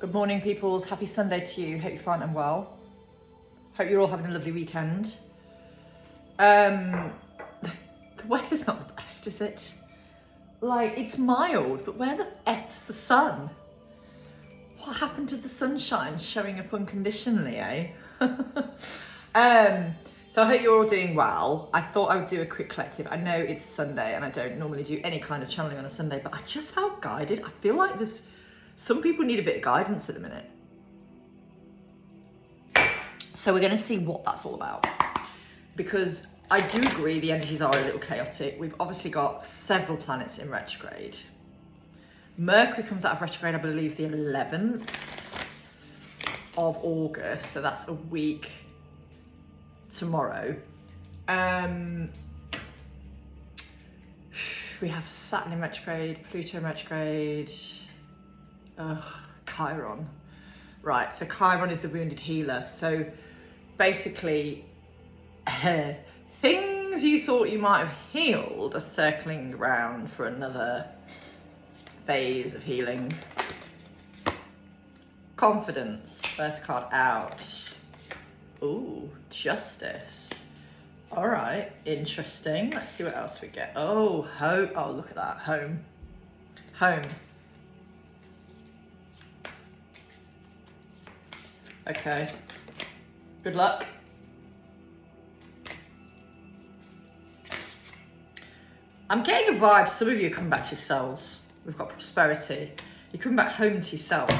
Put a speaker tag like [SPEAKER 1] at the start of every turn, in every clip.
[SPEAKER 1] Good morning, peoples. Happy Sunday to you. Hope you're fine and well. Hope you're all having a lovely weekend. The weather's not the best, is it? Like, it's mild, but where the F's the sun? What happened to the sunshine showing up unconditionally, eh? So I hope you're all doing well. I thought I would do a quick collective. I know it's Sunday and I don't normally do any kind of channeling on a Sunday, but I just felt guided. I feel like some people need a bit of guidance at the minute. So we're going to see what that's all about. Because I do agree the energies are a little chaotic. We've obviously got several planets in retrograde. Mercury comes out of retrograde, I believe, the 11th of August. So that's a week tomorrow. We have Saturn in retrograde, Pluto in retrograde. Chiron. Right, so Chiron is the wounded healer. So basically, things you thought you might have healed are circling around for another phase of healing. Confidence, first card out. Ooh, justice. All right, interesting. Let's see what else we get. Oh, home. Oh, look at that, home. Home. Okay, good luck. I'm getting a vibe, some of you are coming back to yourselves. We've got prosperity. You're coming back home to yourself.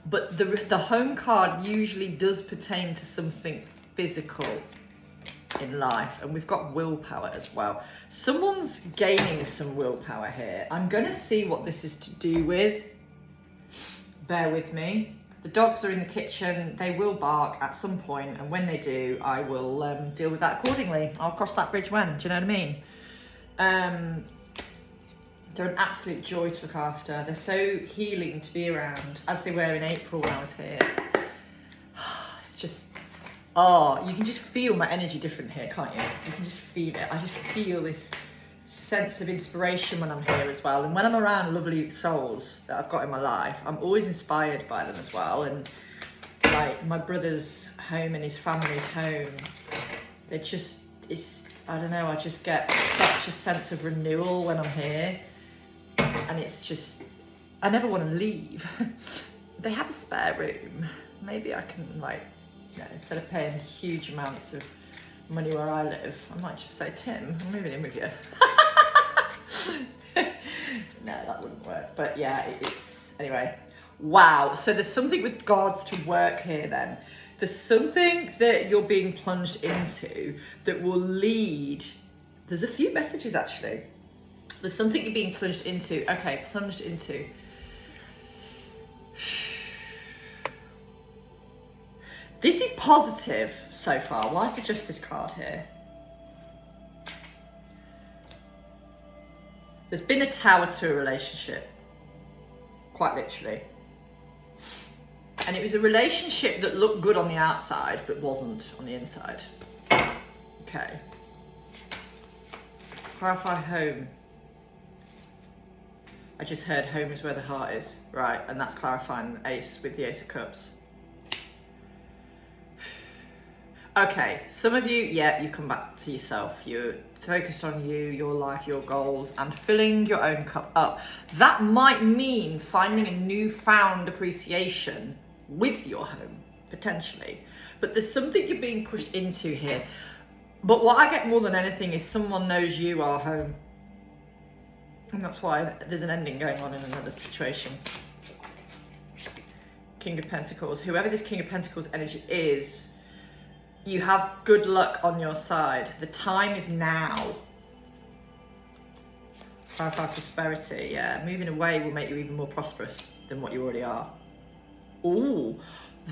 [SPEAKER 1] But the home card usually does pertain to something physical in life. And we've got willpower as well. Someone's gaining some willpower here. I'm going to see what this is to do with. Bear with me. The dogs are in the kitchen. They will bark at some point, and when they do, I will deal with that accordingly. I'll cross that bridge when, do you know what I mean? They're an absolute joy to look after. They're so healing to be around, as they were in April when I was here. It's just, you can just feel my energy different here, can't you? You can just feel it. I just feel this sense of inspiration when I'm here as well, and when I'm around lovely souls that I've got in my life, I'm always inspired by them as well. And like my brother's home and his family's home, they're just, I don't know, I just get such a sense of renewal when I'm here, and it's just, I never want to leave. They have a spare room. Maybe I can, instead of paying huge amounts of money where I live, I might just say, Tim, I'm moving in with you. No, that wouldn't work. But yeah, anyway. Wow. So there's something with regards to work here then. There's something that you're being plunged into that will lead. There's a few messages actually. There's something you're being plunged into. Okay, plunged into. This is positive so far. Why is the Justice card here? There's been a tower to a relationship, quite literally. And it was a relationship that looked good on the outside, but wasn't on the inside. Okay. Clarify home. I just heard home is where the heart is. Right, and that's clarifying Ace with the Ace of Cups. Okay, some of you, you come back to yourself. You're focused on you, your life, your goals, and filling your own cup up. That might mean finding a newfound appreciation with your home, potentially. But there's something you're being pushed into here. But what I get more than anything is someone knows you are home. And that's why there's an ending going on in another situation. King of Pentacles. Whoever this King of Pentacles energy is, you have good luck on your side. The time is now. Clarify prosperity. Yeah, moving away will make you even more prosperous than what you already are. Ooh,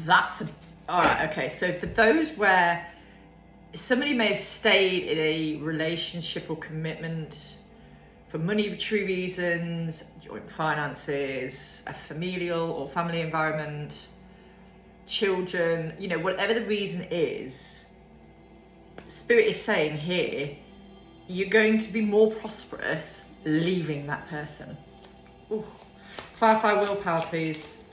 [SPEAKER 1] all right, okay. So for those where somebody may have stayed in a relationship or commitment for monetary reasons, joint finances, a familial or family environment, children, whatever the reason is, Spirit is saying here, you're going to be more prosperous leaving that person. Ooh. Clarify willpower, please.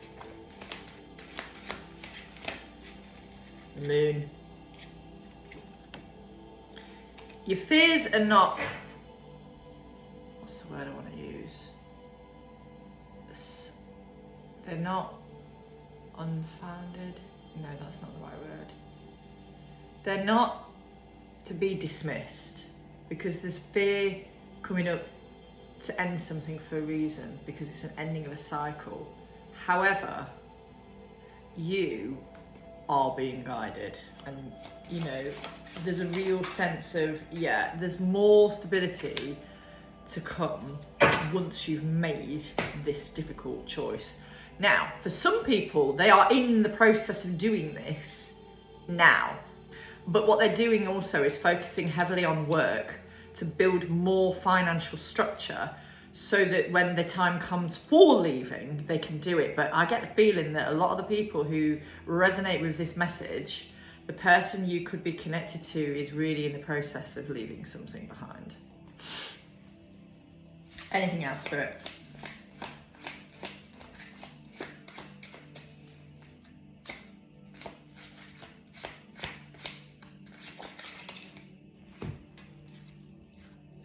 [SPEAKER 1] Moon. Your fears are not, what's the word I want to use? They're not unfounded. No, that's not the right word. They're not to be dismissed, because there's fear coming up to end something for a reason, because it's an ending of a cycle. However, you are being guided, and you know, there's a real sense of, yeah, there's more stability to come once you've made this difficult choice. Now, for some people, they are in the process of doing this now, but what they're doing also is focusing heavily on work to build more financial structure, so that when the time comes for leaving, they can do it. But I get the feeling that a lot of the people who resonate with this message, the person you could be connected to is really in the process of leaving something behind. Anything else, Spirit?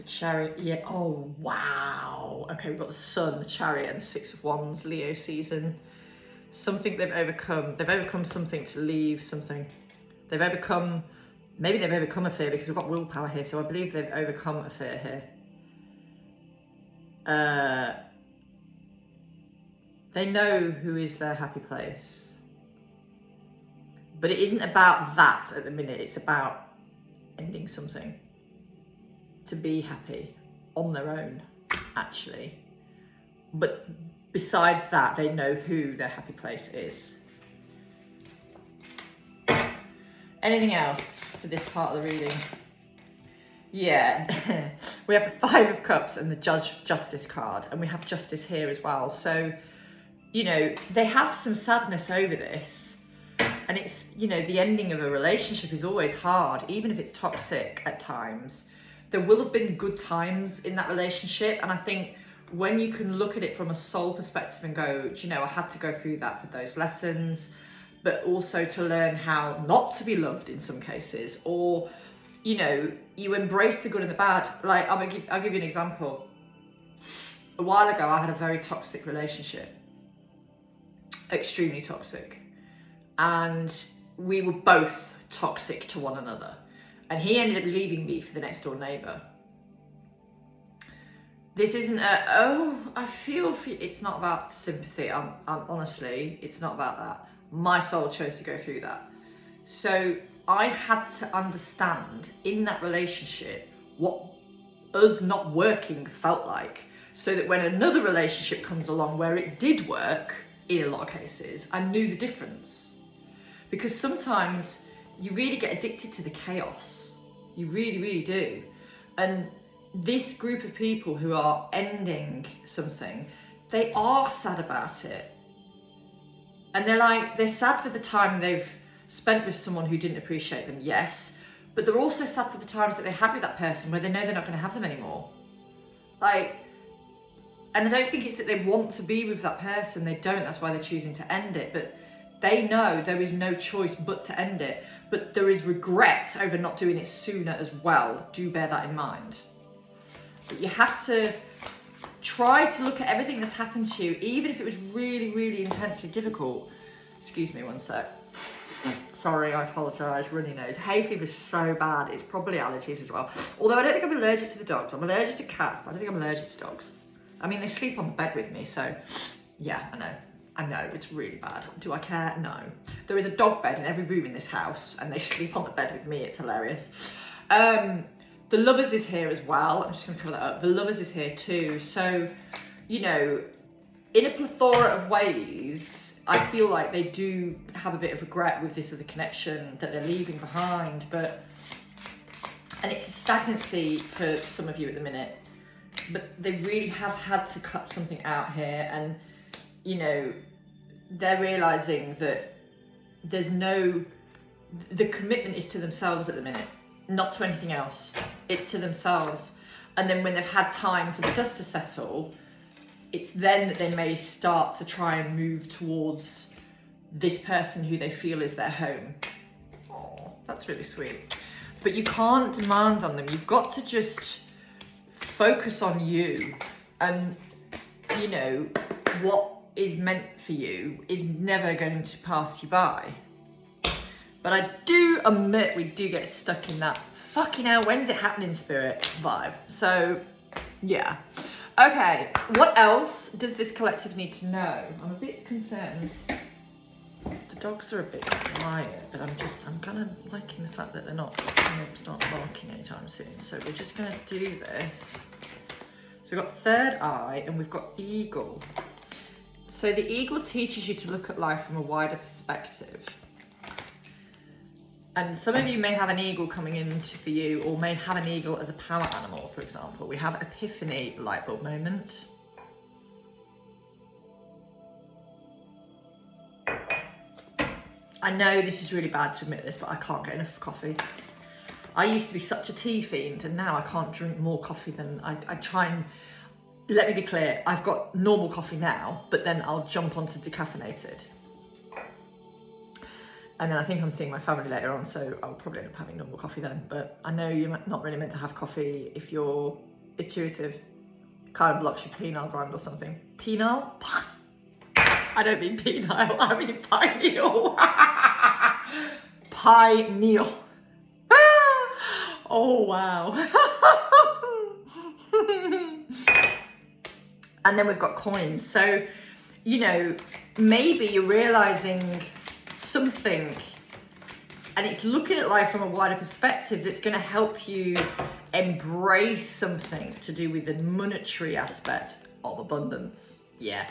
[SPEAKER 1] Chariot, yeah, oh wow. Okay, we've got the Sun, the Chariot, and the Six of Wands, Leo season. Something they've overcome. They've overcome something to leave something. They've overcome, maybe they've overcome a fear, because we've got willpower here, so I believe they've overcome a fear here. They know who is their happy place. But it isn't about that at the minute, it's about ending something. To be happy on their own, actually. But besides that, they know who their happy place is. Anything else for this part of the reading? Yeah, we have the Five of Cups and the Justice card, and we have Justice here as well. So, you know, they have some sadness over this, and it's, you know, the ending of a relationship is always hard, even if it's toxic at times. There will have been good times in that relationship, and I think when you can look at it from a soul perspective and go, do you know, I had to go through that for those lessons, but also to learn how not to be loved in some cases, or, you know, you embrace the good and the bad. Like, I'll give you an example. A while ago, I had a very toxic relationship, extremely toxic, and we were both toxic to one another. And he ended up leaving me for the next door neighbour. This isn't I feel it's not about sympathy. I'm honestly, it's not about that. My soul chose to go through that. So I had to understand in that relationship what us not working felt like, so that when another relationship comes along where it did work, in a lot of cases, I knew the difference. Because sometimes you really get addicted to the chaos. You really, really do. And this group of people who are ending something, they are sad about it. And they're sad for the time they've spent with someone who didn't appreciate them, yes. But they're also sad for the times that they had with that person where they know they're not going to have them anymore. Like, and I don't think it's that they want to be with that person. They don't. That's why they're choosing to end it. But they know there is no choice but to end it. But there is regret over not doing it sooner as well. Do bear that in mind. But you have to try to look at everything that's happened to you, even if it was really, really intensely difficult. Excuse me one sec. Sorry, I apologise, runny nose. Hay fever's so bad, it's probably allergies as well. Although I don't think I'm allergic to the dogs. I'm allergic to cats, but I don't think I'm allergic to dogs. I mean, they sleep on the bed with me, so yeah, I know, it's really bad. Do I care? No. There is a dog bed in every room in this house, and they sleep on the bed with me. It's hilarious. The Lovers is here as well. I'm just going to cover that up. The Lovers is here too. So, you know, in a plethora of ways, I feel like they do have a bit of regret with this other connection that they're leaving behind. And it's a stagnancy for some of you at the minute. But they really have had to cut something out here, and you know, they're realizing that the commitment is to themselves at the minute, not to anything else. It's to themselves. And then when they've had time for the dust to settle, it's then that they may start to try and move towards this person who they feel is their home. that's really sweet. But you can't demand on them. You've got to just focus on you, and you know what is meant for you is never going to pass you by. But I do admit we do get stuck in that fucking hell, when's it happening spirit vibe. So yeah. Okay, what else does this collective need to know? I'm a bit concerned. The dogs are a bit quiet, but I'm kind of liking the fact that they're not going to start barking anytime soon. So we're just going to do this. So we've got third eye and we've got eagle. So the eagle teaches you to look at life from a wider perspective. And some of you may have an eagle coming in for you, or may have an eagle as a power animal, for example. We have epiphany light bulb moment. I know this is really bad to admit this, but I can't get enough coffee. I used to be such a tea fiend, and now I can't drink more coffee than I try and... Let me be clear, I've got normal coffee now, but then I'll jump onto decaffeinated. And then I think I'm seeing my family later on, so I'll probably end up having normal coffee then. But I know you're not really meant to have coffee if you're intuitive. It kind of blocks your pineal gland or something. Pineal? I don't mean penile, I mean pineal. Pineal. Oh, wow. And then we've got coins. So, you know, maybe you're realizing something, and it's looking at life from a wider perspective that's going to help you embrace something to do with the monetary aspect of abundance. Yeah,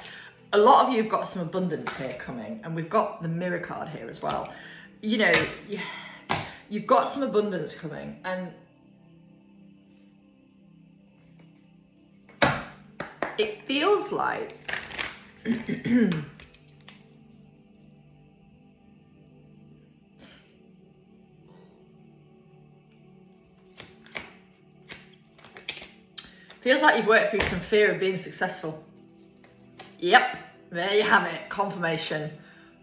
[SPEAKER 1] a lot of you have got some abundance here coming, and we've got the mirror card here as well. You know, you've got some abundance coming, and it feels like feels like you've worked through some fear of being successful. Yep, there you have it, confirmation.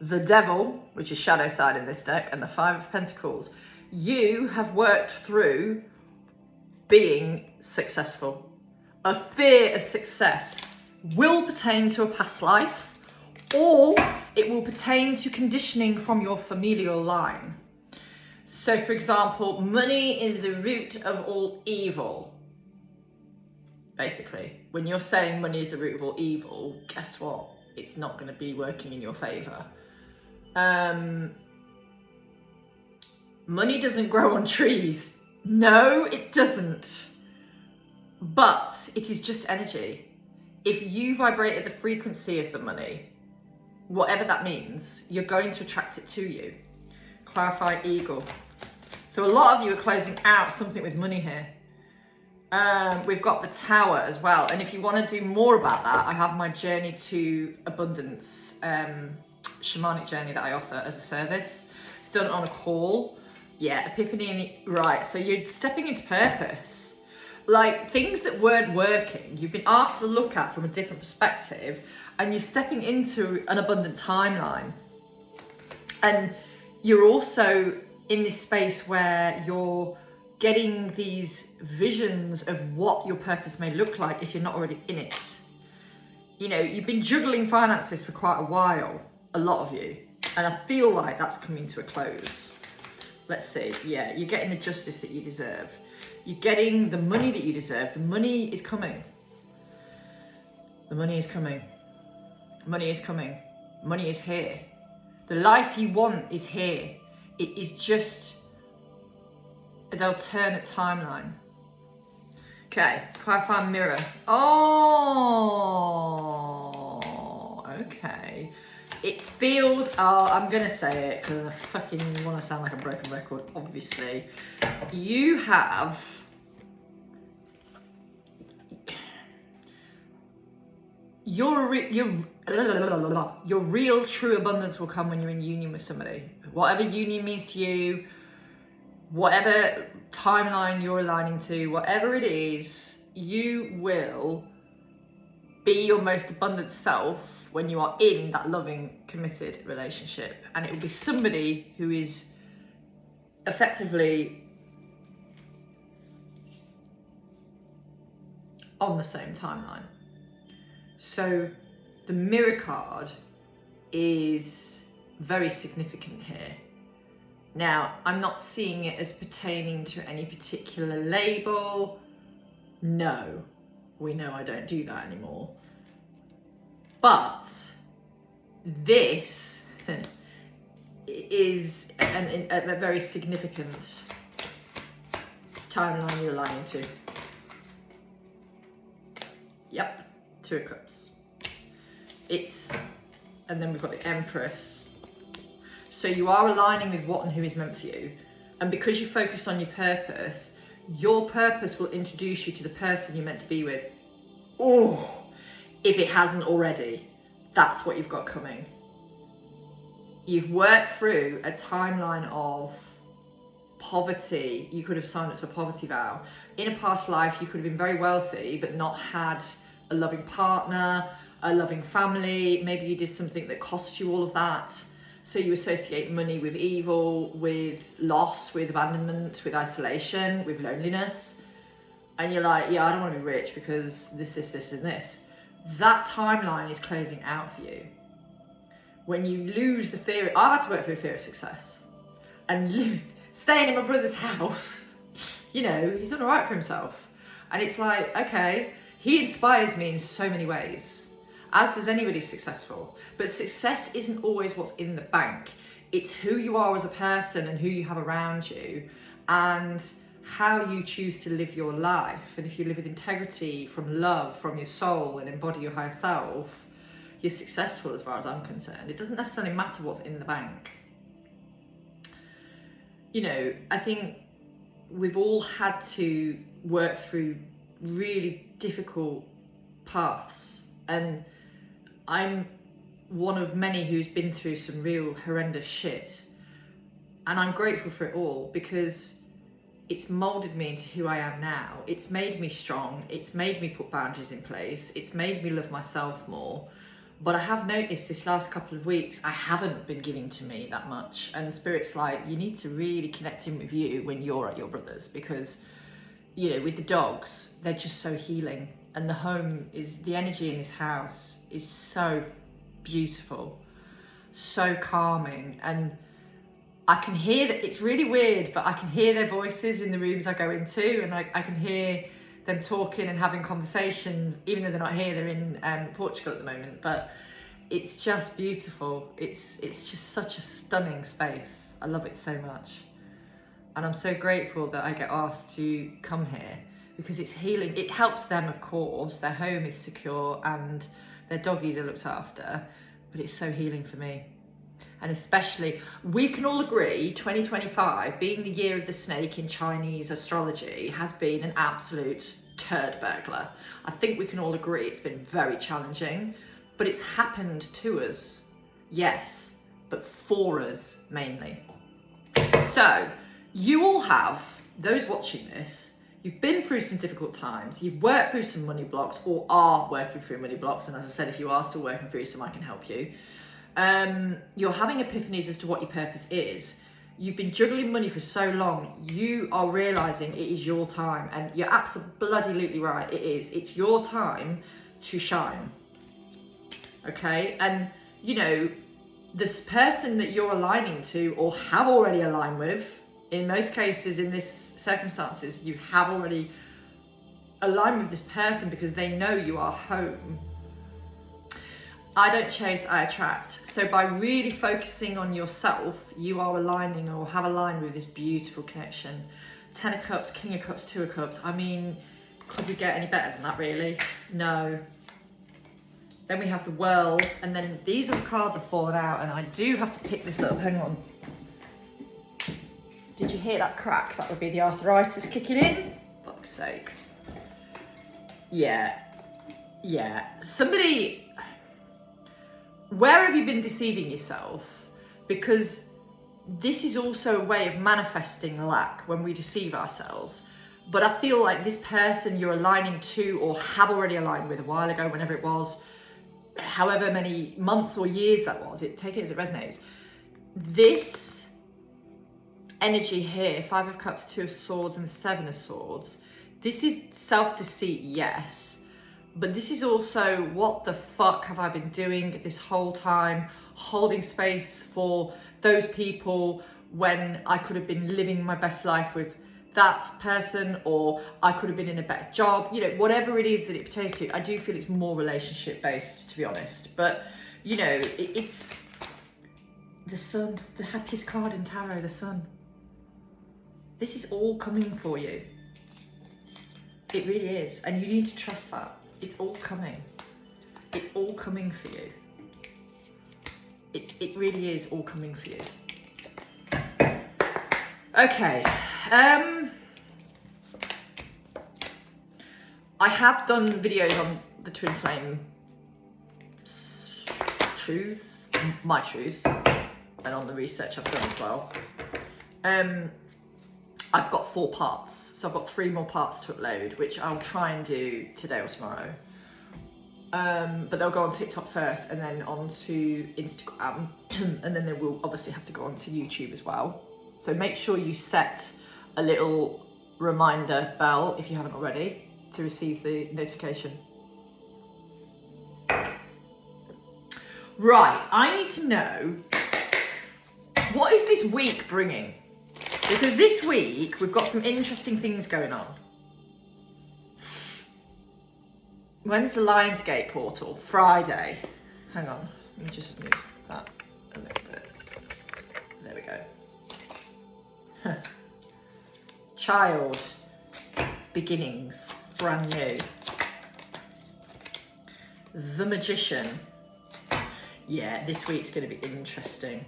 [SPEAKER 1] The Devil, which is shadow side in this deck, and the Five of Pentacles. You have worked through being successful. A fear of success will pertain to a past life, or it will pertain to conditioning from your familial line. So for example, money is the root of all evil. Basically, when you're saying money is the root of all evil, guess what? It's not going to be working in your favor. Money doesn't grow on trees. No, it doesn't. But it is just energy. If you vibrate at the frequency of the money, whatever that means, you're going to attract it to you. Clarify eagle. So a lot of you are closing out something with money here. We've got the Tower as well. And if you want to do more about that, I have my Journey to Abundance shamanic journey that I offer as a service. It's done on a call. Yeah, epiphany, right. So you're stepping into purpose. Like things that weren't working, you've been asked to look at from a different perspective, and you're stepping into an abundant timeline. And you're also in this space where you're getting these visions of what your purpose may look like if you're not already in it. You know, you've been juggling finances for quite a while, a lot of you, and I feel like that's coming to a close. Let's see, yeah, you're getting the justice that you deserve. You're getting the money that you deserve. The money is coming. The money is coming. Money is coming. Money is here. The life you want is here. It is just an alternate timeline. Okay, clarify mirror. Oh, okay. It feels, I'm gonna say it because I fucking want to sound like a broken record, obviously. You have your real true abundance will come when you're in union with somebody. Whatever union means to you, whatever timeline you're aligning to, whatever it is, you will be your most abundant self when you are in that loving, committed relationship. And it will be somebody who is effectively on the same timeline. So the mirror card is very significant here. Now, I'm not seeing it as pertaining to any particular label. No, we know I don't do that anymore. But this is a very significant timeline you're aligning to. Yep, Two of Cups. And then we've got the Empress. So you are aligning with what and who is meant for you. And because you focus on your purpose will introduce you to the person you're meant to be with. Oh, if it hasn't already, that's what you've got coming. You've worked through a timeline of poverty. You could have signed up to a poverty vow. In a past life, you could have been very wealthy, but not had a loving partner, a loving family. Maybe you did something that cost you all of that. So you associate money with evil, with loss, with abandonment, with isolation, with loneliness. And you're like, yeah, I don't want to be rich because this, and this. That timeline is closing out for you. When you lose the fear, I've had to work through fear of success. And staying in my brother's house, you know, he's done all right for himself. And it's like, okay, he inspires me in so many ways, as does anybody successful. But success isn't always what's in the bank. It's who you are as a person and who you have around you and how you choose to live your life. And if you live with integrity, from love, from your soul, and embody your higher self, you're successful as far as I'm concerned. It doesn't necessarily matter what's in the bank. You know, I think we've all had to work through really difficult paths. And I'm one of many who's been through some real horrendous shit. And I'm grateful for it all because it's molded me into who I am now. It's made me strong. It's made me put boundaries in place. It's made me love myself more. But I have noticed this last couple of weeks, I haven't been giving to me that much. And Spirit's like, you need to really connect in with you when you're at your brother's because, you know, with the dogs, they're just so healing. And the energy in this house is so beautiful, so calming. And I can hear that, it's really weird, but I can hear their voices in the rooms I go into, and I can hear them talking and having conversations, even though they're not here, they're in Portugal at the moment. But it's just beautiful. It's just such a stunning space. I love it so much. And I'm so grateful that I get asked to come here because it's healing. It helps them, of course. Their home is secure and their doggies are looked after, but it's so healing for me. And especially, we can all agree 2025, being the year of the snake in Chinese astrology, has been an absolute turd burglar. I think we can all agree it's been very challenging, but it's happened to us, yes, but for us mainly. So, you all have, those watching this, you've been through some difficult times, you've worked through some money blocks or are working through money blocks, and as I said, if you are still working through some, I can help you. You're having epiphanies as to what your purpose is. You've been juggling money for so long, you are realising it is your time, and you're absolutely right, it is. It's your time to shine, okay? And, you know, this person that you're aligning to or have already aligned with, in most cases, in this circumstances, you have already aligned with this person because they know you are home. I don't chase, I attract. So by really focusing on yourself, you are aligning or have aligned with this beautiful connection. 10 of Cups, King of Cups, 2 of Cups. I mean, could we get any better than that, really? No. Then we have the World, and then these other cards have fallen out, and I do have to pick this up. Hang on. Did you hear that crack? That would be the arthritis kicking in. Fuck's sake. Yeah. Somebody... Where have you been deceiving yourself? Because this is also a way of manifesting lack when we deceive ourselves. But I feel like this person you're aligning to or have already aligned with a while ago, whenever it was, however many months or years that was, take it as it resonates. This energy here, Five of Cups, Two of Swords, and the Seven of Swords. This is self-deceit, yes, but this is also, what the fuck have I been doing this whole time, holding space for those people when I could have been living my best life with that person, or I could have been in a better job, you know, whatever it is that it pertains to. I do feel it's more relationship based, to be honest, but you know, it's the Sun, the happiest card in tarot, the Sun. This is all coming for you. It really is, and you need to trust that. It's all coming. It's all coming for you. It really is all coming for you. Okay. I have done videos on the twin flame truths, my truths, and on the research I've done as well. I've got 4 parts, so I've got 3 more parts to upload, which I'll try and do today or tomorrow. But they'll go on TikTok first, and then onto Instagram, and then they will obviously have to go onto YouTube as well. So make sure you set a little reminder bell, if you haven't already, to receive the notification. Right, I need to know, what is this week bringing? Because this week, we've got some interesting things going on. When's the Lionsgate portal? Friday. Hang on, let me just move that a little bit. There we go. Child. Beginnings. Brand new. The Magician. Yeah, this week's going to be interesting.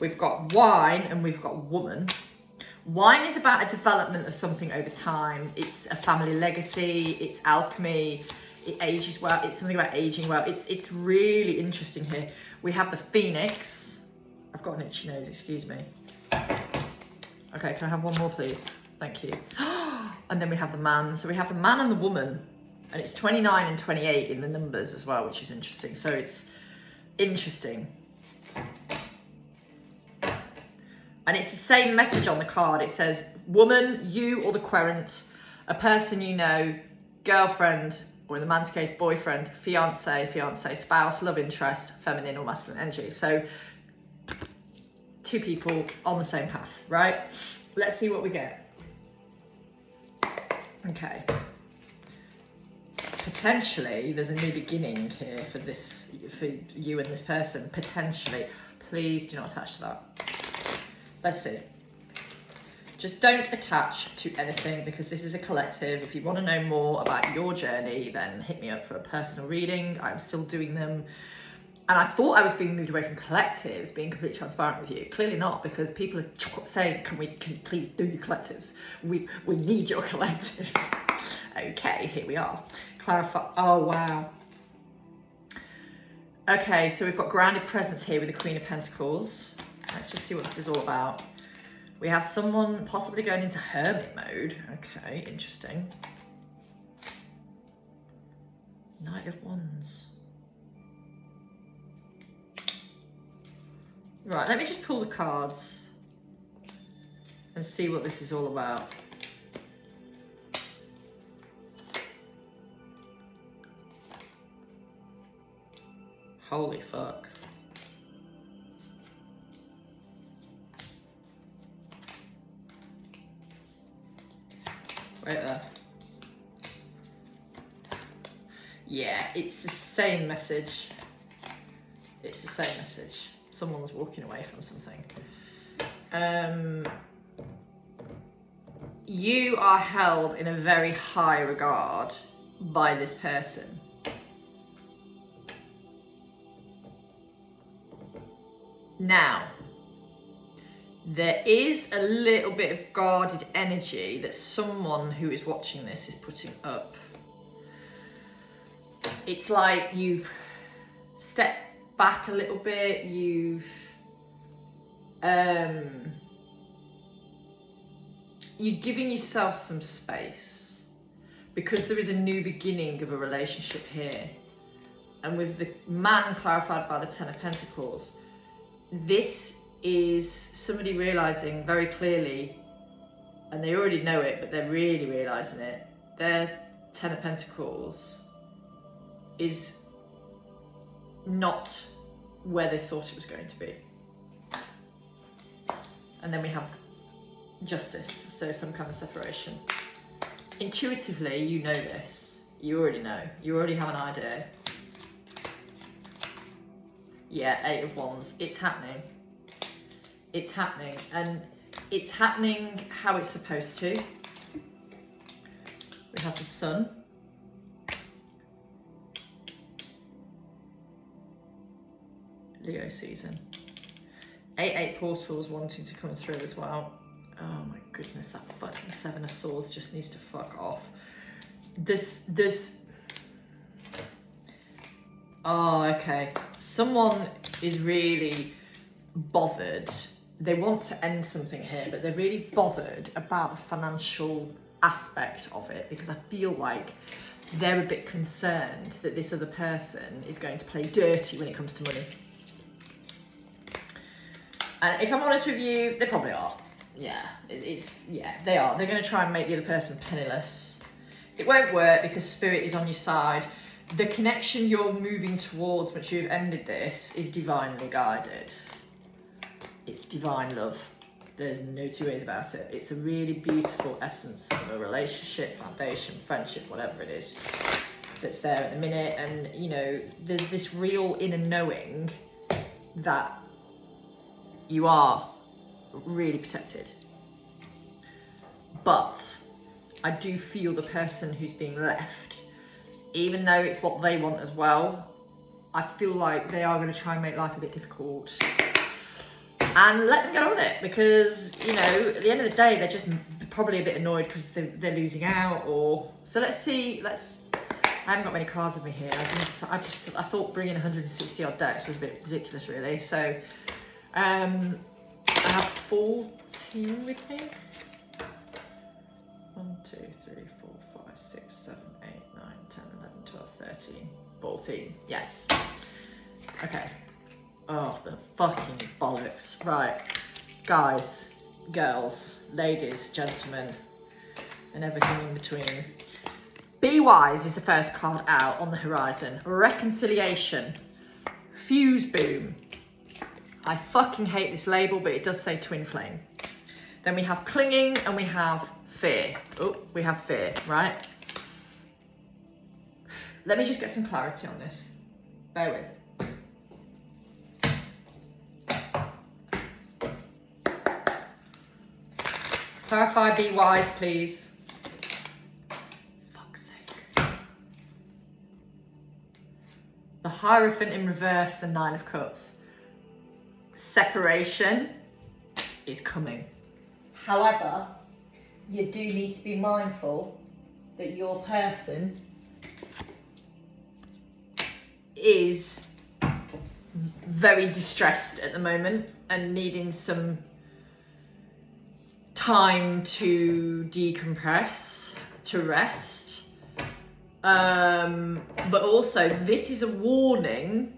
[SPEAKER 1] We've got Wine and we've got Woman. Wine is about a development of something over time. It's a family legacy. It's alchemy. It ages well. It's something about aging well. It's really interesting here. We have the Phoenix. I've got an itchy nose, excuse me. Okay, can I have one more, please? Thank you. And then we have the Man. So we have the Man and the Woman. And it's 29 and 28 in the numbers as well, which is interesting. So it's interesting. And it's the same message on the card. It says, woman, you or the querent, a person you know, girlfriend, or in the man's case, boyfriend, fiance, spouse, love interest, feminine or masculine energy. So 2 people on the same path, right? Let's see what we get. Okay. Potentially, there's a new beginning here for you and this person. Potentially. Please do not attach to that. Let's see. Just don't attach to anything, because this is a collective. If you want to know more about your journey, then hit me up for a personal reading. I'm still doing them. And I thought I was being moved away from collectives, being completely transparent with you. Clearly not, because people are saying, can you please do your collectives? We need your collectives. Okay, here we are. Clarify. Oh, wow. Okay, so we've got grounded presence here with the Queen of Pentacles. Let's just see what this is all about. We have someone possibly going into hermit mode. Okay, interesting. Knight of Wands. Right, let me just pull the cards and see what this is all about. Holy fuck. Right there. Yeah, it's the same message. It's the same message. Someone's walking away from something. You are held in a very high regard by this person. Now, there is a little bit of guarded energy that someone who is watching this is putting up. It's like you've stepped back a little bit, you're giving yourself some space, because there is a new beginning of a relationship here. And with the Man clarified by the Ten of Pentacles, this is somebody realizing very clearly, and they already know it, but they're really realizing it, their Ten of Pentacles is not where they thought it was going to be. And then we have Justice, so some kind of separation. Intuitively, you know this. You already know. You already have an idea. Yeah, Eight of Wands. It's happening. It's happening. And it's happening how it's supposed to. We have the Sun. Leo season. 8 portals wanting to come through as well. Oh my goodness, that fucking Seven of Swords just needs to fuck off. Oh, okay. Someone is really bothered. They want to end something here, but they're really bothered about the financial aspect of it, because I feel like they're a bit concerned that this other person is going to play dirty when it comes to money. And if I'm honest with you, they probably are. Yeah, they are. They're going to try and make the other person penniless. It won't work because Spirit is on your side. The connection you're moving towards once you've ended this is divinely guided. It's divine love. There's no two ways about it. It's a really beautiful essence of a relationship, foundation, friendship, whatever it is that's there at the minute. And, you know, there's this real inner knowing that you are really protected. But I do feel the person who's being left, even though it's what they want as well, I feel like they are going to try and make life a bit difficult. And let them get on with it, because, you know, at the end of the day, they're just probably a bit annoyed because they're losing out. Or so let's see. I haven't got many cards with me here. I thought bringing 160 odd decks was a bit ridiculous, really. So I have 14 with me. 1, 2, 3, 4, 5, 6, 7, 8, 9, 10, 11, 12, 13, 14. Yes. Okay. Oh, the fucking bollocks. Right. Guys, girls, ladies, gentlemen, and everything in between. Be wise is the first card out on the horizon. Reconciliation. Fuse boom. I fucking hate this label, but it does say twin flame. Then we have clinging and we have fear. Oh, we have fear, right? Let me just get some clarity on this. Bear with. Clarify, be wise, please. Fuck's sake. The Hierophant in reverse, the Nine of Cups. Separation is coming. However, you do need to be mindful that your person is very distressed at the moment and needing some time to decompress, to rest. But also, this is a warning,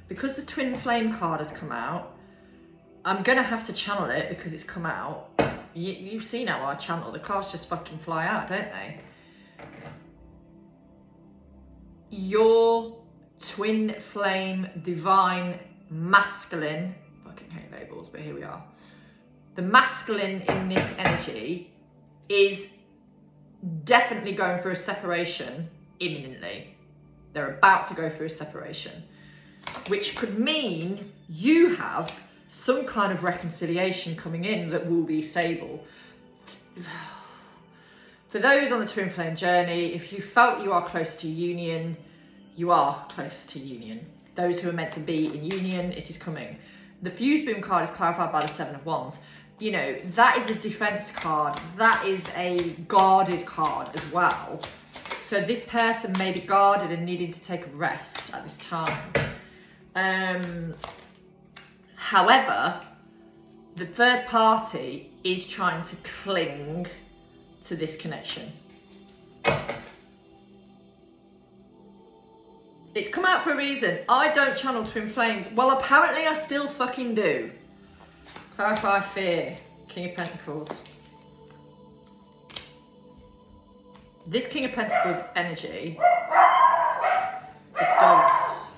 [SPEAKER 1] because the twin flame card has come out. I'm gonna have to channel it because it's come out. You've seen how I channel. The cards just fucking fly out, don't they? Your twin flame, divine, masculine, fucking hate labels, but here we are. The masculine in this energy is definitely going through a separation imminently. They're about to go through a separation, which could mean you have some kind of reconciliation coming in that will be stable. For those on the twin flame journey, if you felt you are close to union, you are close to union. Those who are meant to be in union, it is coming. The fuse boom card is clarified by the Seven of Wands. You know, that is a defense card. That is a guarded card as well. So this person may be guarded and needing to take a rest at this time. However, the third party is trying to cling to this connection. It's come out for a reason. I don't channel twin flames. Well, apparently I still fucking do. Clarify fear. King of Pentacles. This King of Pentacles energy, the dogs,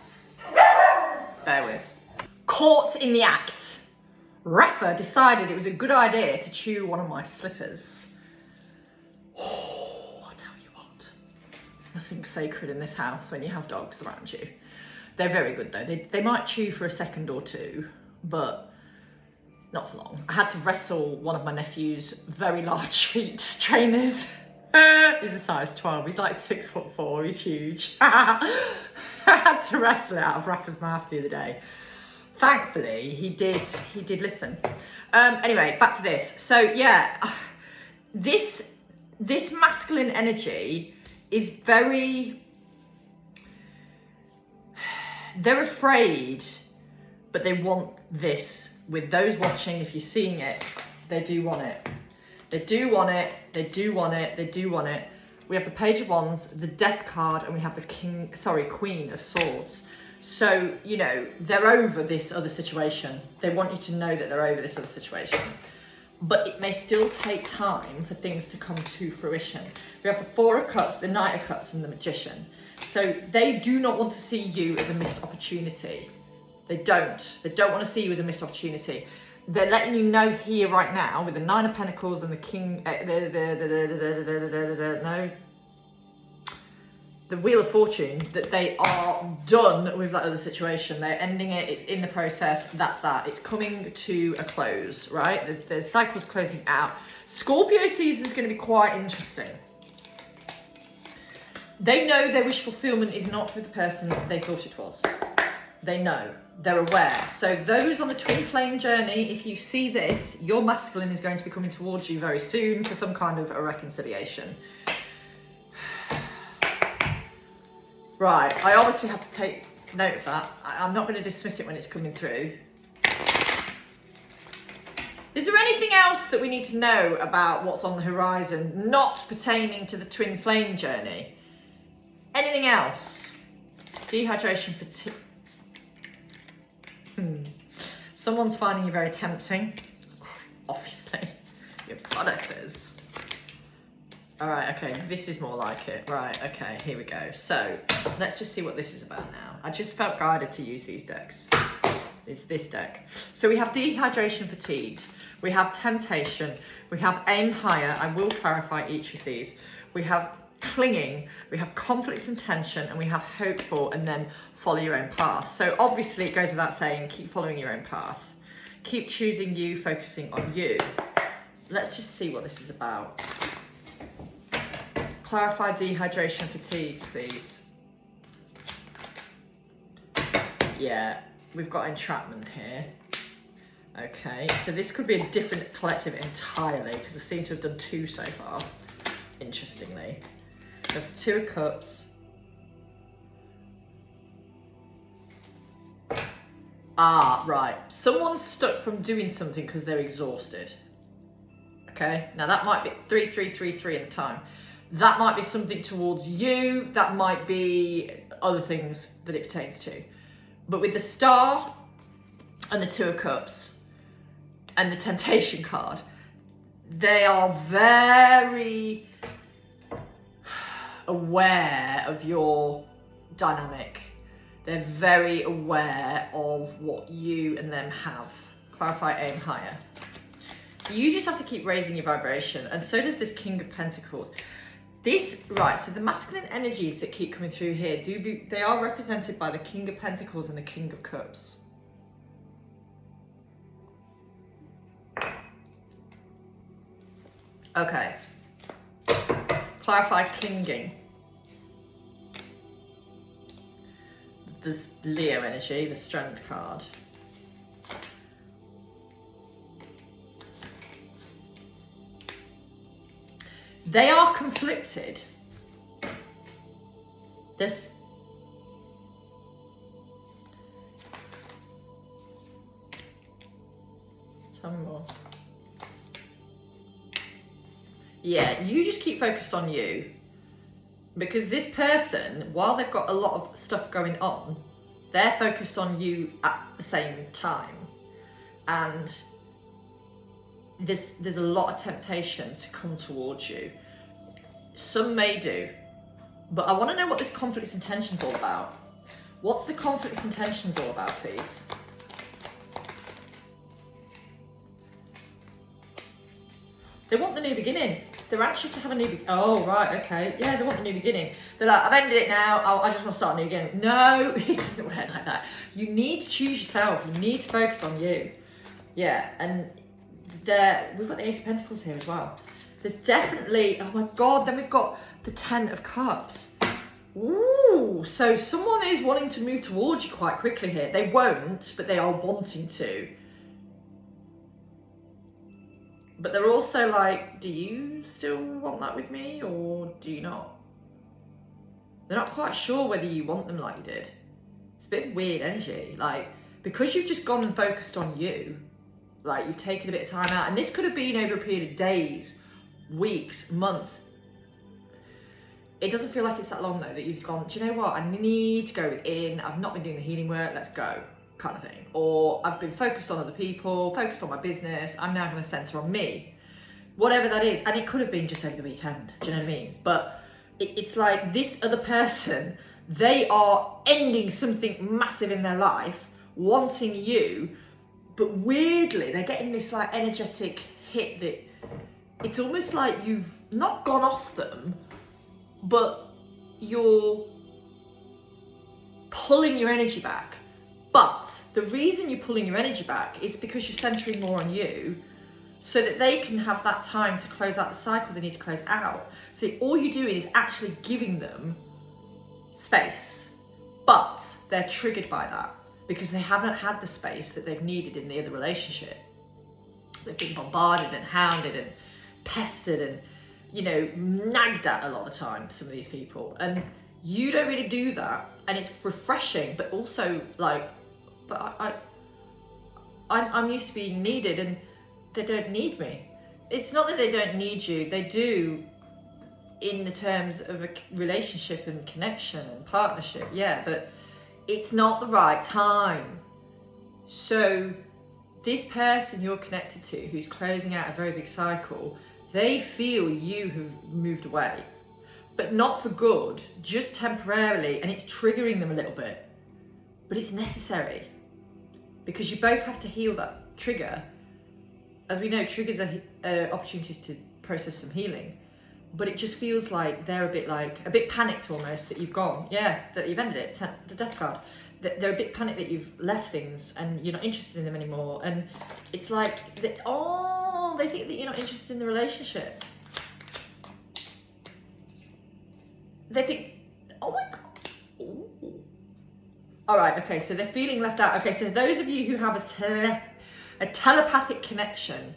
[SPEAKER 1] bear with. Caught in the act. Rafa decided it was a good idea to chew one of my slippers. Oh, I'll tell you what. There's nothing sacred in this house when you have dogs around you. They're very good though. They might chew for a second or two, but not for long. I had to wrestle one of my nephew's very large feet trainers. He's a size 12. He's like 6'4". He's huge. I had to wrestle it out of Rafa's mouth the other day. Thankfully, he did listen. Anyway, back to this. So yeah, this masculine energy is very, they're afraid, but they want this. With those watching, if you're seeing it, they do want it. They do want it, they do want it, they do want it. We have the Page of Wands, the Death card, and we have the Queen of Swords. So, you know, they're over this other situation. They want you to know that they're over this other situation. But it may still take time for things to come to fruition. We have the Four of Cups, the Knight of Cups, and the Magician. So they do not want to see you as a missed opportunity. They don't. They don't want to see you as a missed opportunity. They're letting you know here right now with the Nine of Pentacles and the King, the Wheel of Fortune, that they are done with that other situation. They're ending it. It's in the process. That's that. It's coming to a close, right? There's cycles closing out. Scorpio season is going to be quite interesting. They know their wish fulfillment is not with the person they thought it was. They know. They're aware. So those on the twin flame journey, if you see this, your masculine is going to be coming towards you very soon for some kind of a reconciliation. Right, I obviously had to take note of that. I'm not going to dismiss it when it's coming through. Is there anything else that we need to know about what's on the horizon, not pertaining to the twin flame journey? Anything else? Dehydration, fatigue. Someone's finding you very tempting. Obviously, your goddesses. All right, okay, this is more like it. Right, okay, here we go. So let's just see what this is about now. I just felt guided to use these decks. It's this deck. So we have dehydration, fatigued. We have temptation. We have aim higher. I will clarify each of these. We have clinging, we have conflicts and tension, and we have hopeful, and then follow your own path. So obviously it goes without saying, keep following your own path. Keep choosing you, focusing on you. Let's just see what this is about. Clarify dehydration, fatigue, please. Yeah, we've got entrapment here. Okay, so this could be a different collective entirely, because I seem to have done two so far, interestingly. So Two of Cups. Ah, right. Someone's stuck from doing something because they're exhausted. Okay, now that might be 3-3-3-3 at the time. That might be something towards you. That might be other things that it pertains to. But with the Star and the Two of Cups and the Temptation card, they are very aware of your dynamic. They're very aware of what you and them have. Clarify, aim higher. You just have to keep raising your vibration, and so does this King of Pentacles. This, right, so the masculine energies that keep coming through here, they are represented by the King of Pentacles and the King of Cups. Okay. Clarify clinging. This Leo energy, the Strength card. They are conflicted. This. Tell me more. Yeah, you just keep focused on you. Because this person, while they've got a lot of stuff going on, they're focused on you at the same time. And there's a lot of temptation to come towards you. Some may do. But I want to know what this conflicts and tension's all about. What's the conflicts and tensions all about, please? They want the new beginning. They're anxious to have a new beginning. Oh, right, okay. Yeah, they want the new beginning. They're like, I've ended it now. I just want to start new again. No, it doesn't work like that. You need to choose yourself. You need to focus on you. Yeah, and we've got the Ace of Pentacles here as well. There's definitely, oh my God, then we've got the Ten of Cups. Ooh, so someone is wanting to move towards you quite quickly here. They won't, but they are wanting to. But they're also like, do you still want that with me or do you not? They're not quite sure whether you want them like you did. It's a bit of weird energy. Like, because you've just gone and focused on you, like you've taken a bit of time out, and this could have been over a period of days, weeks, months. It doesn't feel like it's that long though that you've gone, do you know what? I need to go within. I've not been doing the healing work. Let's go. Kind of thing. Or I've been focused on other people, focused on my business. I'm now going to center on me. Whatever that is. And it could have been just over the weekend. Do you know what I mean? But it's like this other person, they are ending something massive in their life, wanting you, but weirdly, they're getting this like energetic hit that it's almost like you've not gone off them, but you're pulling your energy back. But the reason you're pulling your energy back is because you're centering more on you so that they can have that time to close out the cycle they need to close out. So all you're doing is actually giving them space, but they're triggered by that because they haven't had the space that they've needed in the other relationship. They've been bombarded and hounded and pestered and, you know, nagged at a lot of the time, some of these people. And you don't really do that. And it's refreshing, but also like, but I'm used to being needed and they don't need me. It's not that they don't need you, they do in the terms of a relationship and connection and partnership, yeah, but it's not the right time. So this person you're connected to who's closing out a very big cycle, they feel you have moved away, but not for good, just temporarily, and it's triggering them a little bit, but it's necessary because you both have to heal that trigger. As we know, triggers are opportunities to process some healing, but it just feels like they're a bit panicked almost that you've gone, yeah, that you've ended it, the death card. They're a bit panicked that you've left things and you're not interested in them anymore. And it's like, they think that you're not interested in the relationship. They think, oh my God. Ooh. All right, okay, so they're feeling left out. Okay, so those of you who have a telepathic connection,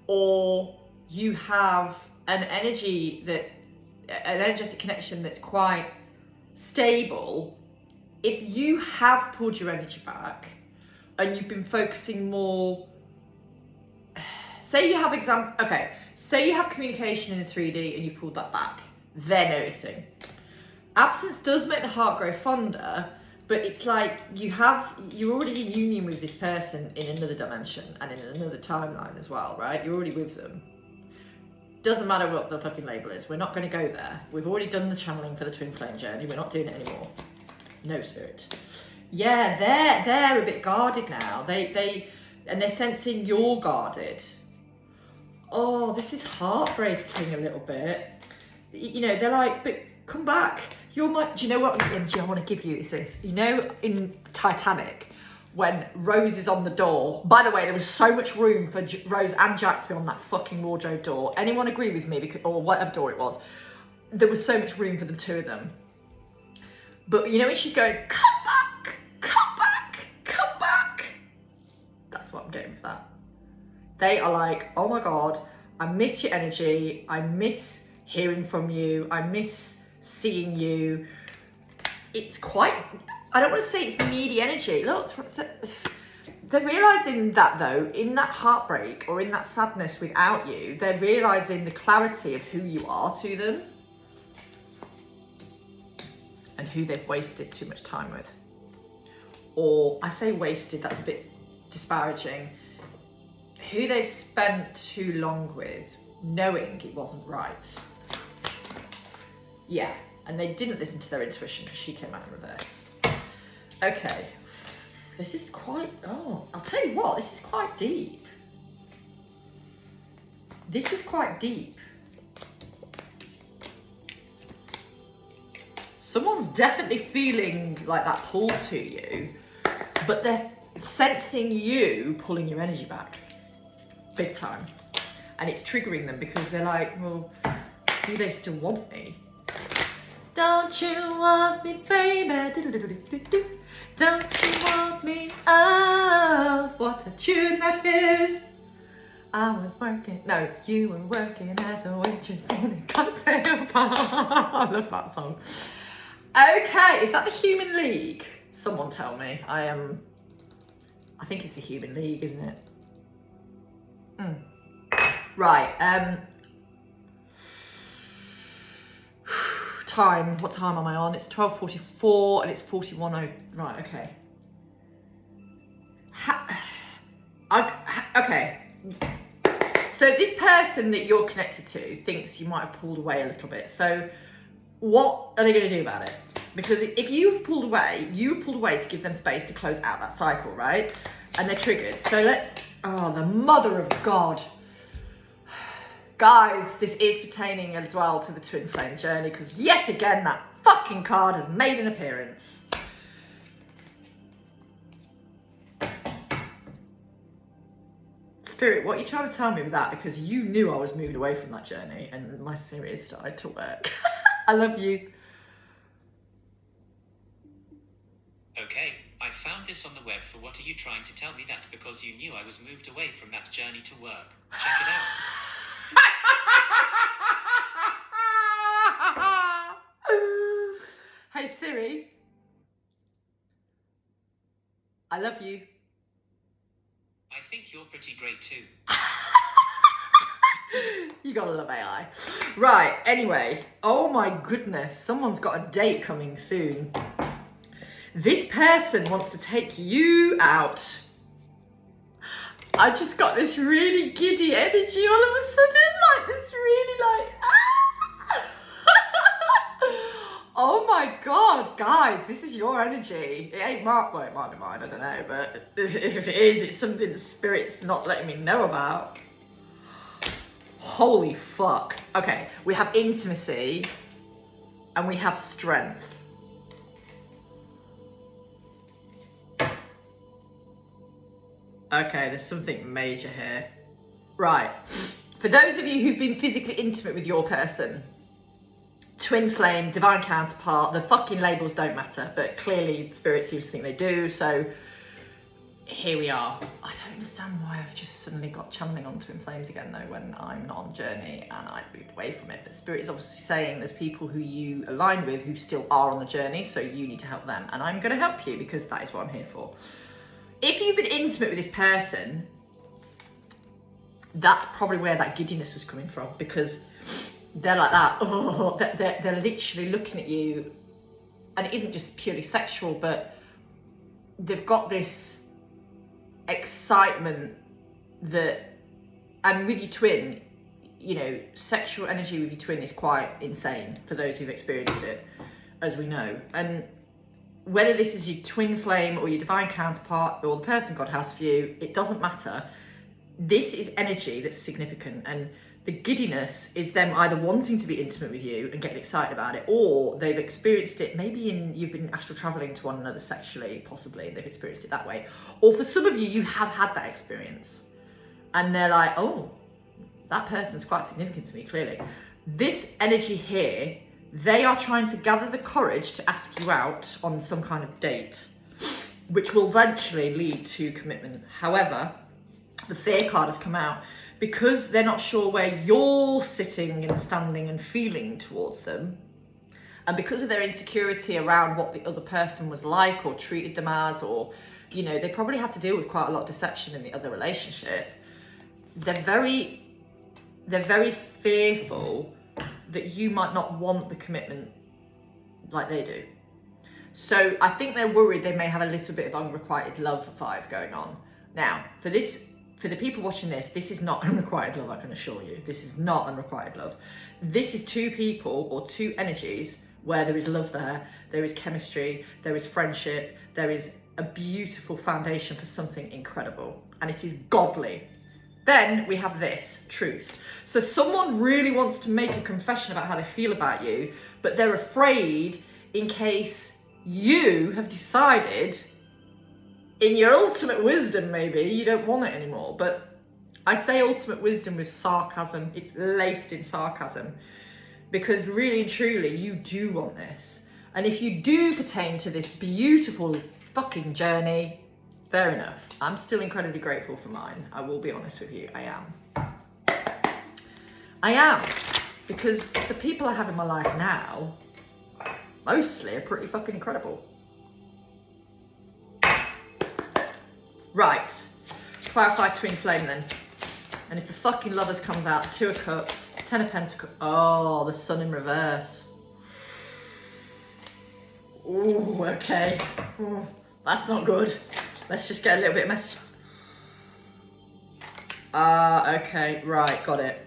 [SPEAKER 1] or you have an energetic connection that's quite stable, if you have pulled your energy back and you've been focusing more, say you have communication in the 3D and you've pulled that back, they're noticing. Absence does make the heart grow fonder, but it's like you're already in union with this person in another dimension and in another timeline as well, right? You're already with them. Doesn't matter what the fucking label is. We're not going to go there. We've already done the channeling for the twin flame journey. We're not doing it anymore. No, spirit. Yeah, they're a bit guarded now. They're sensing you're guarded. Oh, this is heartbreaking a little bit. You know, they're like, but come back. Do you know what energy I want to give you is this? You know, in Titanic, when Rose is on the door. By the way, there was so much room for Rose and Jack to be on that fucking wardrobe door. Anyone agree with me? Or whatever door it was. There was so much room for the two of them. But you know when she's going, come back, come back, come back. That's what I'm getting with that. They are like, oh my God, I miss your energy. I miss hearing from you. I miss seeing you. It's quite, I don't want to say it's needy energy. Look, they're realising that though, in that heartbreak or in that sadness without you, they're realising the clarity of who you are to them. who they've wasted too much time with. Or I say wasted, that's a bit disparaging. Who they've spent too long with, knowing it wasn't right. Yeah, and they didn't listen to their intuition because she came out in reverse. Okay, this is quite, I'll tell you what, this is quite deep. This is quite deep. Someone's definitely feeling like that pull to you, but they're sensing you pulling your energy back, big time. And it's triggering them because they're like, well, do they still want me? Don't you want me, baby? Don't you want me? Oh, what a tune that is. I was working, no, you were working as a waitress in a cocktail bar. I love that song. Okay, is that the Human League? Someone tell me. I think it's the Human League, isn't it? Right, time, what time am I on? It's 12:44 and it's 41:00, right, okay. Okay. So this person that you're connected to thinks you might have pulled away a little bit. So what are they going to do about it? Because if you've pulled away to give them space to close out that cycle, right? And they're triggered. So the mother of God. Guys, this is pertaining as well to the twin flame journey because yet again, that fucking card has made an appearance. Spirit, what are you trying to tell me with that? Because you knew I was moving away from that journey and my series started to work. I love you.
[SPEAKER 2] Okay, I found this on the web for what are you trying to tell me that because you knew I was moved away from that journey to work. Check it out.
[SPEAKER 1] Hey Siri. I love you.
[SPEAKER 2] I think you're pretty great too.
[SPEAKER 1] You gotta love AI. Right, anyway. Oh my goodness, someone's got a date coming soon. This person wants to take you out. I just got this really giddy energy all of a sudden, like this really like, oh my God, guys, this is your energy. It ain't well, it might be mine, I don't know, but if it is, it's something the spirit's not letting me know about. Holy fuck. Okay, we have intimacy and we have strength. Okay, there's something major here. Right, for those of you who've been physically intimate with your person, twin flame, divine counterpart, the fucking labels don't matter, but clearly spirit seems to think they do, so here we are. I don't understand why I've just suddenly got channeling on twin flames again though when I'm not on journey and I've moved away from it. But spirit is obviously saying there's people who you align with who still are on the journey, so you need to help them. And I'm gonna help you because that is what I'm here for. If you've been intimate with this person, that's probably where that giddiness was coming from, because they're like that. Oh, they're literally looking at you, and it isn't just purely sexual, but they've got this excitement that, and with your twin, you know, sexual energy with your twin is quite insane for those who've experienced it, as we know. And whether this is your twin flame or your divine counterpart or the person God has for you, it doesn't matter. This is energy that's significant, and the giddiness is them either wanting to be intimate with you and getting excited about it, or they've experienced it maybe you've been astral traveling to one another sexually, possibly, and they've experienced it that way. Or for some of you, you have had that experience and they're like, oh, that person's quite significant to me, clearly. This energy here, they are trying to gather the courage to ask you out on some kind of date, which will eventually lead to commitment. However, the fear card has come out because they're not sure where you're sitting and standing and feeling towards them. And because of their insecurity around what the other person was like or treated them as, or, you know, they probably had to deal with quite a lot of deception in the other relationship. They're very fearful that you might not want the commitment like they do. So I think they're worried they may have a little bit of unrequited love vibe going on. Now, for the people watching this, this is not unrequited love, I can assure you. This is not unrequited love. This is two people or two energies where there is love there is chemistry, there is friendship, there is a beautiful foundation for something incredible, and it is godly. Then we have this, truth. So someone really wants to make a confession about how they feel about you, but they're afraid in case you have decided in your ultimate wisdom, maybe you don't want it anymore. But I say ultimate wisdom with sarcasm. It's laced in sarcasm, because really and truly you do want this. And if you do pertain to this beautiful fucking journey, fair enough. I'm still incredibly grateful for mine. I will be honest with you. I am. Because the people I have in my life now, mostly are pretty fucking incredible. Right. Clarify twin flame then. And if the fucking lovers comes out, 2 of cups, 10 of pentacles. Oh, the sun in reverse. Ooh, okay. Ooh, that's not good. Let's just get a little bit of message. Okay, right, got it.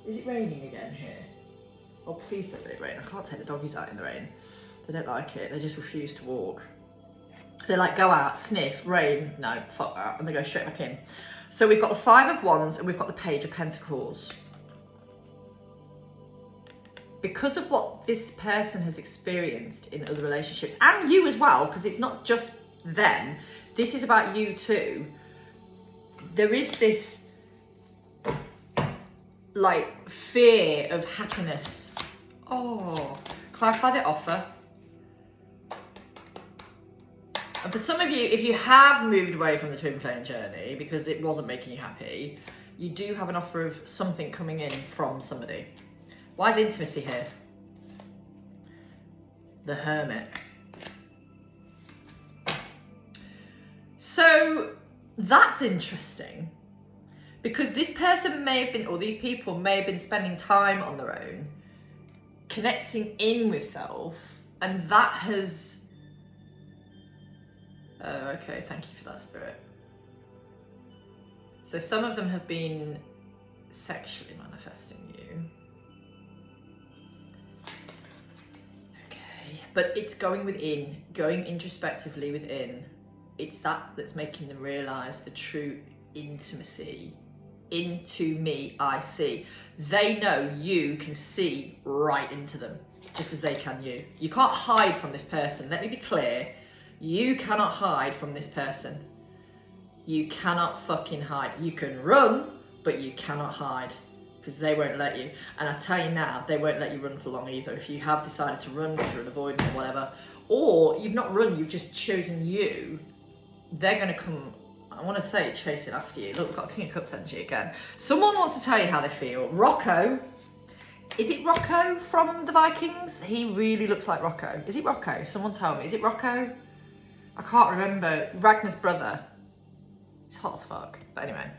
[SPEAKER 1] Is it raining again here? Oh, please don't let it rain. I can't take the doggies out in the rain. They don't like it. They just refuse to walk. They're like, go out, sniff, rain. No, fuck that. And they go straight back in. So we've got the 5 of Wands and we've got the Page of Pentacles. Because of what this person has experienced in other relationships, and you as well, because it's not just them, this is about you too. There is this like fear of happiness. Oh, clarify the offer. And for some of you, if you have moved away from the twin flame journey because it wasn't making you happy, you do have an offer of something coming in from somebody. Why is intimacy here? The Hermit. So that's interesting, because this person may have been, or these people may have been spending time on their own, connecting in with self, and that has... Oh, okay, thank you for that, Spirit. So some of them have been sexually manifesting you. Okay, but it's going within, going introspectively within. It's that that's making them realise the true intimacy. Into me, I see. They know you can see right into them, just as they can you. You can't hide from this person. Let me be clear. You cannot hide from this person. You cannot fucking hide. You can run, but you cannot hide, because they won't let you. And I tell you now, they won't let you run for long either. If you have decided to run because you're an avoidant or whatever, or you've not run, you've just chosen you, they're going to come, I want to say, chasing after you. Look, we've got King of Cups energy again. Someone wants to tell you how they feel. Rocco. Is it Rocco from the Vikings? He really looks like Rocco. Is it Rocco? Someone tell me. Is it Rocco? I can't remember. Ragnar's brother. He's hot as fuck. But anyway.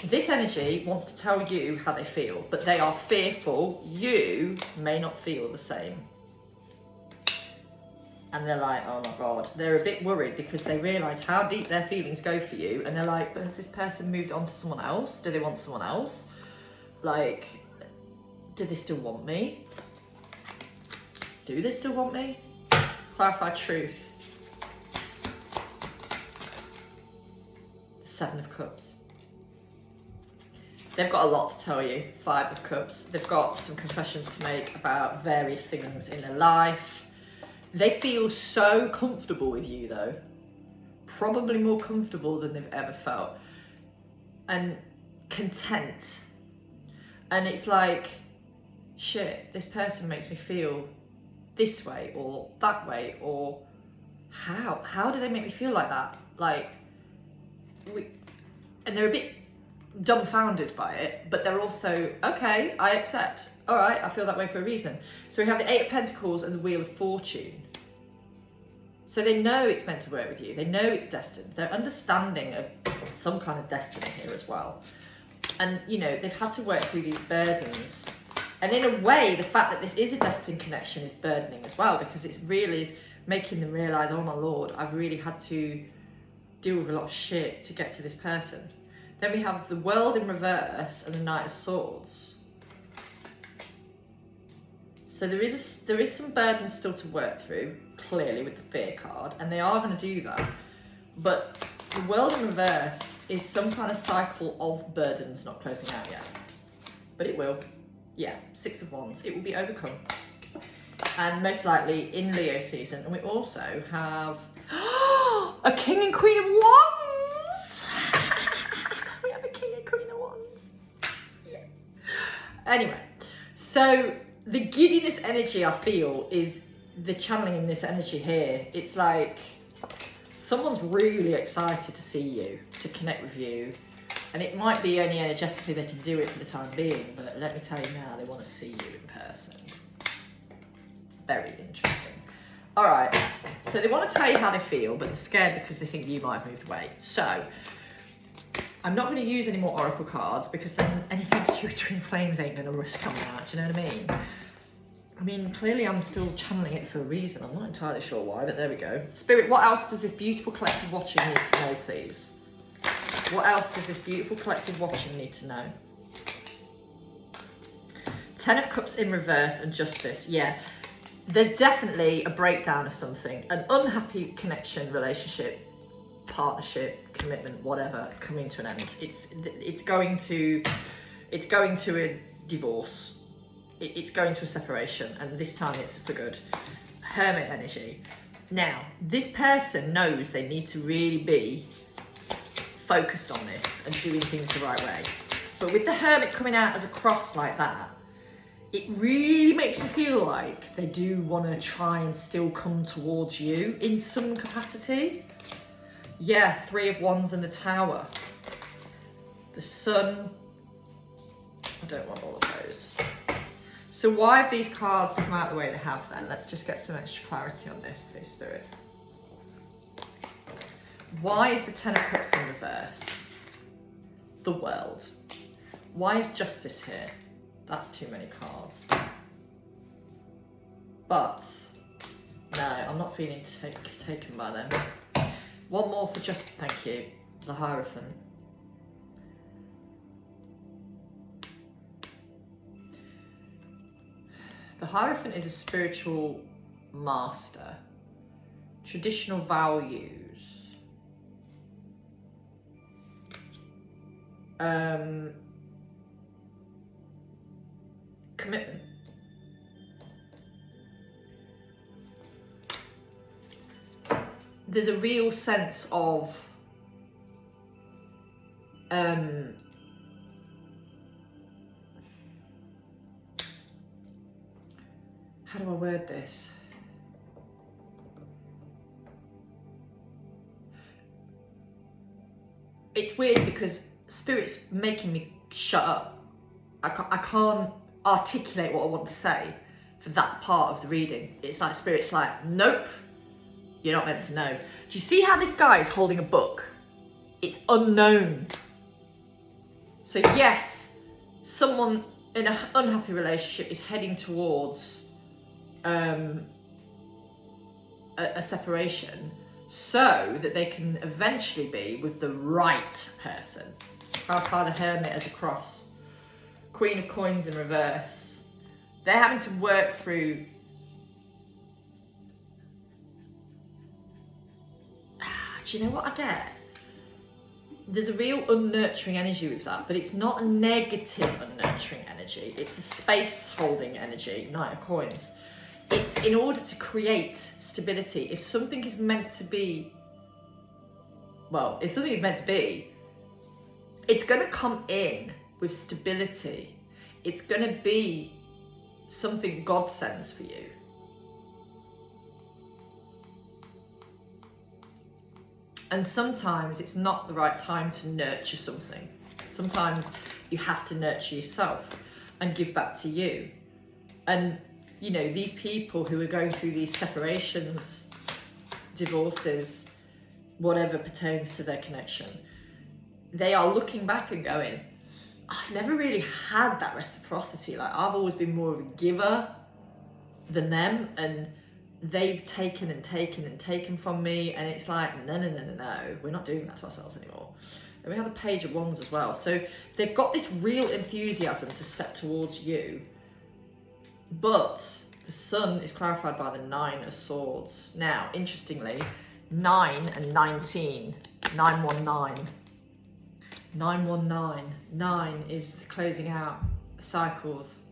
[SPEAKER 1] This energy wants to tell you how they feel, but they are fearful you may not feel the same. And they're like, oh my God. They're a bit worried because they realise how deep their feelings go for you. And they're like, but has this person moved on to someone else? Do they want someone else? Like, do they still want me? Do they still want me? Clarify truth. 7 of Cups. They've got a lot to tell you. 5 of Cups. They've got some confessions to make about various things in their life. They feel so comfortable with you though. Probably more comfortable than they've ever felt. And content. And it's like, shit, this person makes me feel this way or that way, or how do they make me feel like that? Like, and they're a bit dumbfounded by it, but they're also, okay, I accept. All right, I feel that way for a reason. So we have the 8 of Pentacles and the Wheel of Fortune. So they know it's meant to work with you. They know it's destined. They're understanding of some kind of destiny here as well. And, you know, they've had to work through these burdens. And in a way, the fact that this is a destined connection is burdening as well, because it's really making them realise, oh my Lord, I've really had to deal with a lot of shit to get to this person. Then we have the World in reverse and the Knight of Swords. So there is some burden still to work through, clearly, with the Fear card, and they are going to do that. But the World in reverse is some kind of cycle of burdens not closing out yet. But it will. Yeah, Six of Wands. It will be overcome. And most likely in Leo season. And we also have a King and Queen of Wands. We have a King and Queen of Wands. Yeah. Anyway, so the giddiness energy I feel is the channeling in this energy here. It's like someone's really excited to see you, to connect with you. And it might be only energetically they can do it for the time being, but let me tell you now, they want to see you in person. Very interesting. All right, so they want to tell you how they feel, but they're scared because they think you might have moved away. So I'm not going to use any more oracle cards because then anything to do with twin flames ain't going to risk coming out. Do you know what I mean? I mean, clearly I'm still channeling it for a reason. I'm not entirely sure why, but there we go. Spirit, what else does this beautiful collective watching need to know, please? What else does this beautiful collective watching need to know? Ten of Cups in reverse and Justice. Yeah, there's definitely a breakdown of something. An unhappy connection, relationship, partnership, commitment, whatever, coming to an end. It's going to a divorce. It's going to a separation, and this time it's for good. Hermit energy. Now, this person knows they need to really be focused on this and doing things the right way. But with the Hermit coming out as a cross like that, it really makes me feel like they do want to try and still come towards you in some capacity. Yeah, Three of Wands and the Tower. The Sun. I don't want all of those. So why have these cards come out the way they have then? Let's just get some extra clarity on this, please, Spirit. Why is the Ten of Cups in reverse? The World. Why is Justice here? That's too many cards. But, no, I'm not feeling taken by them. One more for thank you. The Hierophant. The Hierophant is a spiritual master. Traditional values. Commitment. There's a real sense of how do I word this? It's weird because Spirit's making me shut up. I can't articulate what I want to say for that part of the reading. It's like Spirit's like, nope, you're not meant to know. Do you see how this guy is holding a book? It's unknown. So yes, someone in an unhappy relationship is heading towards a separation so that they can eventually be with the right person. How far the Hermit as a cross. Queen of Coins in reverse. They're having to work through do you know what I get? There's a real unnurturing energy with that, but it's not a negative unnurturing energy. It's a space holding energy, Knight of Coins. It's in order to create stability. If something is meant to be, it's going to come in with stability. It's going to be something God sends for you. And sometimes it's not the right time to nurture something. Sometimes you have to nurture yourself and give back to you. And, you know, these people who are going through these separations, divorces, whatever pertains to their connection, they are looking back and going, I've never really had that reciprocity. Like, I've always been more of a giver than them, and they've taken and taken and taken from me, and it's like, no, we're not doing that to ourselves anymore. And we have the Page of Wands as well. So they've got this real enthusiasm to step towards you, but the Sun is clarified by the 9 of Swords. Now, interestingly, 9 and 19, 919. 919. 9 is the closing out cycles.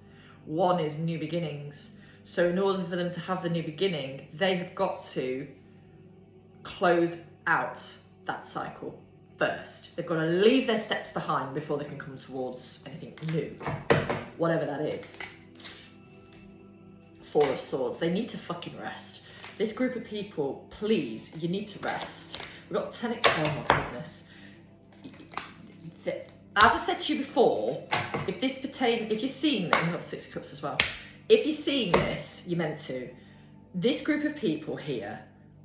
[SPEAKER 1] 1 is new beginnings. So in order for them to have the new beginning, they have got to close out that cycle first. They've got to leave their steps behind before they can come towards anything new, whatever that is. 4 of Swords. They need to fucking rest. This group of people, please, you need to rest. We've got 10 of... Oh my goodness. As I said to you before, if you're seeing this, I've got 6 of Cups as well. If you're seeing this, you're meant to. This group of people here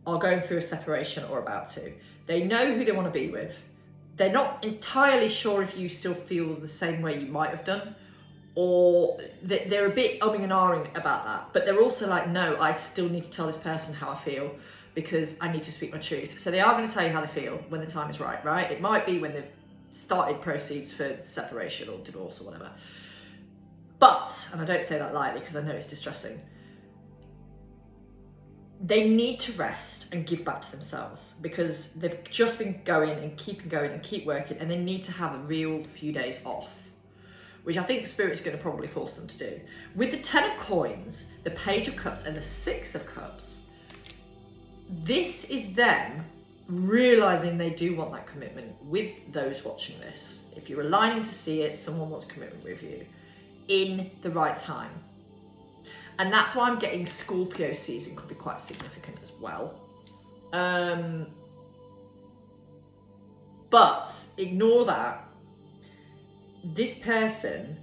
[SPEAKER 1] are going through a separation or about to. They know who they want to be with. They're not entirely sure if you still feel the same way you might have done, or they're a bit umming and ahhing about that. But they're also like, no, I still need to tell this person how I feel because I need to speak my truth. So they are going to tell you how they feel when the time is right, right? It might be when they've started proceeds for separation or divorce or whatever. But, and I don't say that lightly because I know it's distressing, they need to rest and give back to themselves because they've just been going and keep working, and they need to have a real few days off, which I think Spirit's going to probably force them to do. With the 10 of Coins, the Page of Cups, and the 6 of Cups, this is them realizing they do want that commitment with those watching this. If you're aligning to see it, someone wants commitment with you in the right time. And that's why I'm getting Scorpio season could be quite significant as well. But ignore that. This person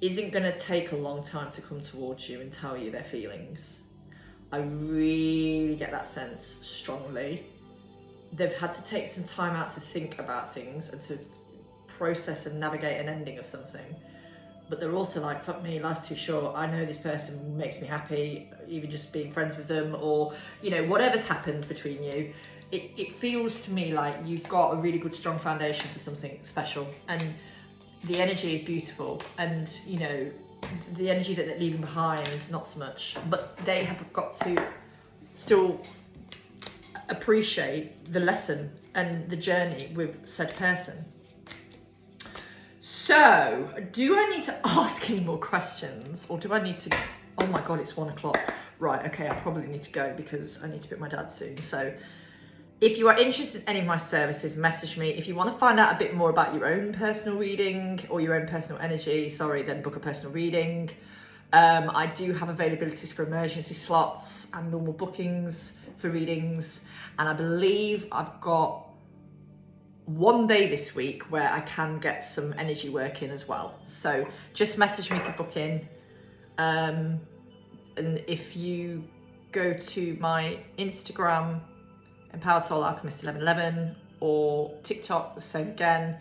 [SPEAKER 1] isn't going to take a long time to come towards you and tell you their feelings. I really get that sense strongly. They've had to take some time out to think about things and to process and navigate an ending of something. But they're also like, fuck me, life's too short. I know this person makes me happy, even just being friends with them, or, you know, whatever's happened between you. It feels to me like you've got a really good, strong foundation for something special. And the energy is beautiful. And, you know, the energy that they're leaving behind, not so much. But they have got to still appreciate the lesson and the journey with said person. So, do I need to ask any more questions, or do I need to... Oh my God, it's 1 o'clock. Right, okay, I probably need to go because I need to pick my dad soon. So, if you are interested in any of my services, message me. If you want to find out a bit more about your own personal reading or your own personal energy, then book a personal reading. I do have availabilities for emergency slots and normal bookings for readings. And I believe I've got one day this week where I can get some energy work in as well. So just message me to book in. And if you go to my Instagram, Empowered Soul Alchemist 1111, or TikTok, the same again.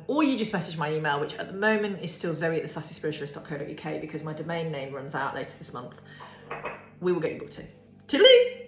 [SPEAKER 1] Or you just message my email, which at the moment is still zoe@thesassyspiritualist.co.uk because my domain name runs out later this month. We will get you booked in. Toodaloo!